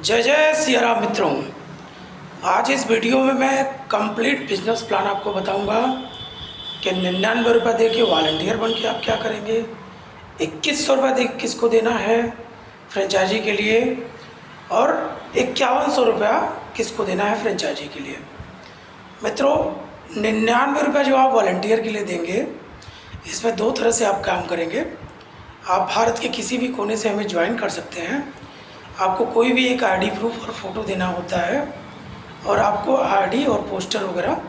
जय जय सिया राम मित्रों। आज इस वीडियो में मैं कंप्लीट बिजनेस प्लान आपको बताऊंगा कि 99 रुपये दे के वॉलंटियर बन के आप क्या करेंगे, 2100 रुपये दे किसको देना है फ्रेंचाइजी के लिए और 5100 रुपया किसको देना है फ्रेंचाइजी के लिए। मित्रों, 99 रुपये जो आप वॉलंटियर के लिए देंगे, इसमें दो तरह से आप काम करेंगे। आप भारत के किसी भी कोने से हमें ज्वाइन कर सकते हैं। आपको कोई भी एक आईडी प्रूफ और फ़ोटो देना होता है और आपको आईडी और पोस्टर वगैरह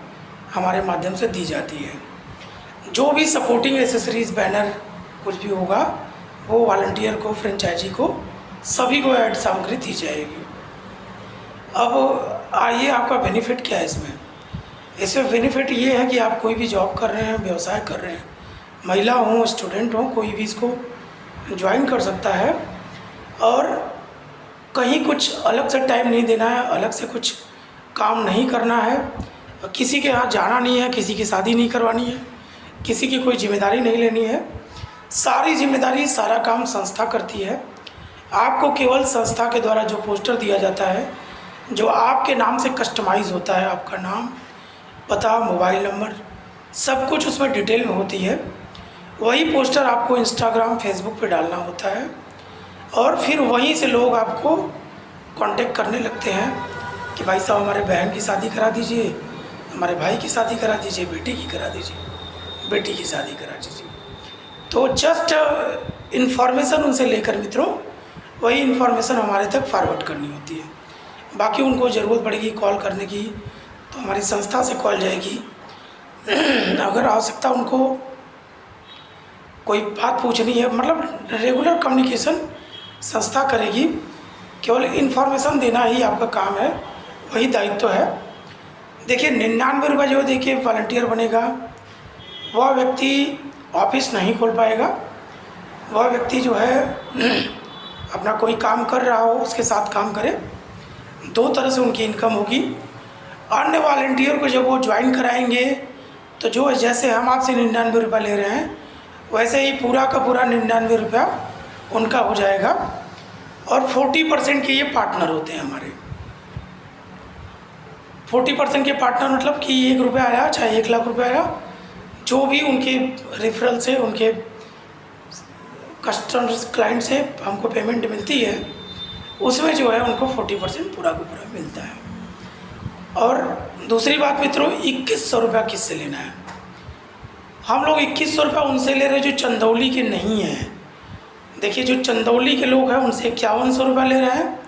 हमारे माध्यम से दी जाती है। जो भी सपोर्टिंग एसेसरीज़, बैनर कुछ भी होगा वो वॉलंटियर को, फ्रेंचाइजी को, सभी को ऐड सामग्री दी जाएगी। अब आइए, आपका बेनिफिट क्या है इसमें बेनिफिट ये है कि आप कोई भी जॉब कर रहे हैं, व्यवसाय कर रहे हैं, महिला हो, स्टूडेंट हो, कोई भी इसको ज्वाइन कर सकता है और कहीं कुछ अलग से टाइम नहीं देना है, अलग से कुछ काम नहीं करना है, किसी के यहाँ जाना नहीं है, किसी की शादी नहीं करवानी है, किसी की कोई जिम्मेदारी नहीं लेनी है। सारी जिम्मेदारी, सारा काम संस्था करती है। आपको केवल संस्था के द्वारा जो पोस्टर दिया जाता है, जो आपके नाम से कस्टमाइज़ होता है, आपका नाम, पता, मोबाइल नंबर, सब कुछ उसमें डिटेल में होती है। वही पोस्टर आपको इंस्टाग्राम, फेसबुक पे डालना होता है और फिर वहीं से लोग आपको कांटेक्ट करने लगते हैं कि भाई साहब हमारे बहन की शादी करा दीजिए, हमारे भाई की शादी करा दीजिए, बेटी की करा दीजिए, बेटी की शादी करा दीजिए। तो जस्ट इन्फॉर्मेशन उनसे लेकर मित्रों, वही इन्फॉर्मेशन हमारे तक फॉरवर्ड करनी होती है। बाकी उनको ज़रूरत पड़ेगी कॉल करने की तो हमारी संस्था से कॉल जाएगी। अगर आवश्यकता उनको कोई बात पूछनी है, मतलब रेगुलर कम्युनिकेशन संस्था करेगी। केवल इन्फॉर्मेशन देना ही आपका काम है, वही दायित्व है। देखिए, 99 रुपये जो देखिए वॉलंटियर बनेगा, वह व्यक्ति ऑफिस नहीं खोल पाएगा। वह व्यक्ति जो है अपना कोई काम कर रहा हो उसके साथ काम करे। दो तरह से उनकी इनकम होगी। अन्य वॉलंटियर को जब वो ज्वाइन कराएंगे तो जो जैसे हम आपसे 99 रुपये ले रहे हैं, वैसे ही पूरा का पूरा 99 रुपया उनका हो जाएगा। और 40% के ये पार्टनर होते हैं हमारे। 40% के पार्टनर मतलब कि 1 रुपया आया चाहे 1 लाख रुपया आया, जो भी उनके रेफरल से, उनके कस्टमर्स, क्लाइंट से हमको पेमेंट मिलती है, उसमें जो है उनको 40% पूरा का पूरा मिलता है। और दूसरी बात मित्रों, 2100 रुपया किससे लेना है? हम लोग 2100 रुपया उनसे ले रहे हैं जो चंदौली के नहीं हैं। देखिए, जो चंदौली के लोग हैं उनसे 5100 रुपया ले रहे हैं,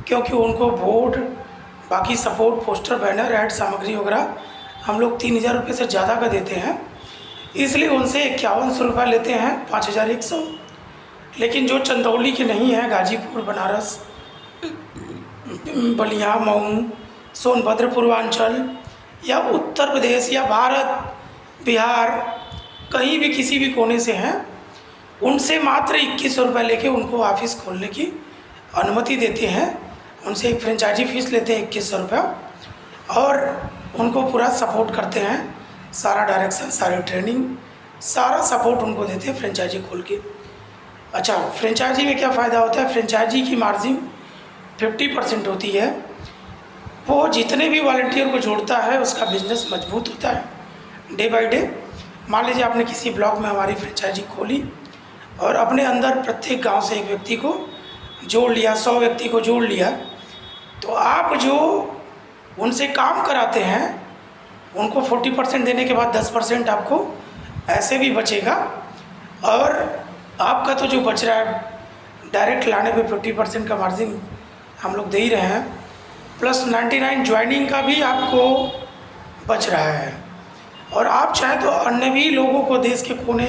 क्योंकि उनको बोर्ड, बाकी सपोर्ट, पोस्टर, बैनर, ऐड सामग्री वगैरह हम लोग 3000 रुपये से ज़्यादा का देते हैं, इसलिए उनसे 5100 रुपया लेते हैं, 5100। लेकिन जो चंदौली के नहीं हैं, गाजीपुर, बनारस, बलिया, मऊ, सोनभद्र, पूर्वांचल या उत्तर प्रदेश या भारत, बिहार, कहीं भी किसी भी कोने से हैं, उनसे मात्र 2100 रुपये लेके उनको ऑफिस खोलने की अनुमति देते हैं। उनसे एक फ्रेंचाइजी फीस लेते हैं 2100 रुपया और उनको पूरा सपोर्ट करते हैं। सारा डायरेक्शन, सारी ट्रेनिंग, सारा सपोर्ट उनको देते हैं फ्रेंचाइजी खोल के। अच्छा, फ्रेंचाइजी में क्या फ़ायदा होता है? फ्रेंचाइजी की मार्जिन 50% होती है। वो जितने भी वॉलंटियर को जोड़ता है उसका बिजनेस मजबूत होता है डे बाय डे। मान लीजिए आपने किसी ब्लॉक में हमारी फ्रेंचाइजी खोली और अपने अंदर प्रत्येक गांव से एक व्यक्ति को जोड़ लिया, 100 व्यक्ति को जोड़ लिया, तो आप जो उनसे काम कराते हैं उनको 40% देने के बाद 10% आपको ऐसे भी बचेगा। और आपका तो जो बच रहा है डायरेक्ट लाने पे 50% का मार्जिन हम लोग दे ही रहे हैं, प्लस 99 ज्वाइनिंग का भी आपको बच रहा है। और आप चाहे तो अन्य भी लोगों को, देश के कोने,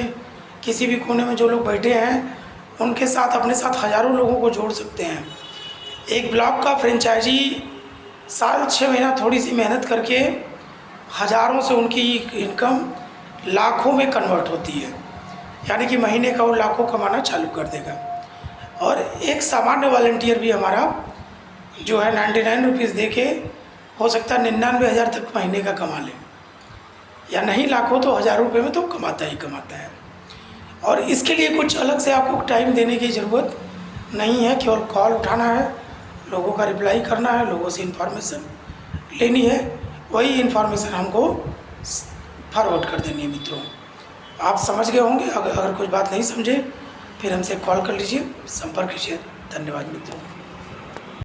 किसी भी कोने में जो लोग बैठे हैं उनके साथ, अपने साथ हज़ारों लोगों को जोड़ सकते हैं। एक ब्लॉक का फ्रेंचाइजी साल 6 महीना थोड़ी सी मेहनत करके हज़ारों से उनकी इनकम लाखों में कन्वर्ट होती है, यानी कि महीने का वो लाखों कमाना चालू कर देगा। और एक सामान्य वॉलंटियर भी हमारा जो है 99 रुपीज़ दे के हो सकता है 99,000 तक महीने का कमा ले, या नहीं लाखों तो हज़ारों रुपये में तो कमाता ही कमाता है। और इसके लिए कुछ अलग से आपको टाइम देने की ज़रूरत नहीं है, केवल कॉल उठाना है लोगों का रिप्लाई करना है, लोगों से इन्फॉर्मेशन लेनी है, वही इन्फॉर्मेशन हमको फॉरवर्ड कर देनी है मित्रों। आप समझ गए होंगे। अगर कुछ बात नहीं समझे फिर हमसे कॉल कर लीजिए, संपर्क कीजिए। धन्यवाद मित्रों।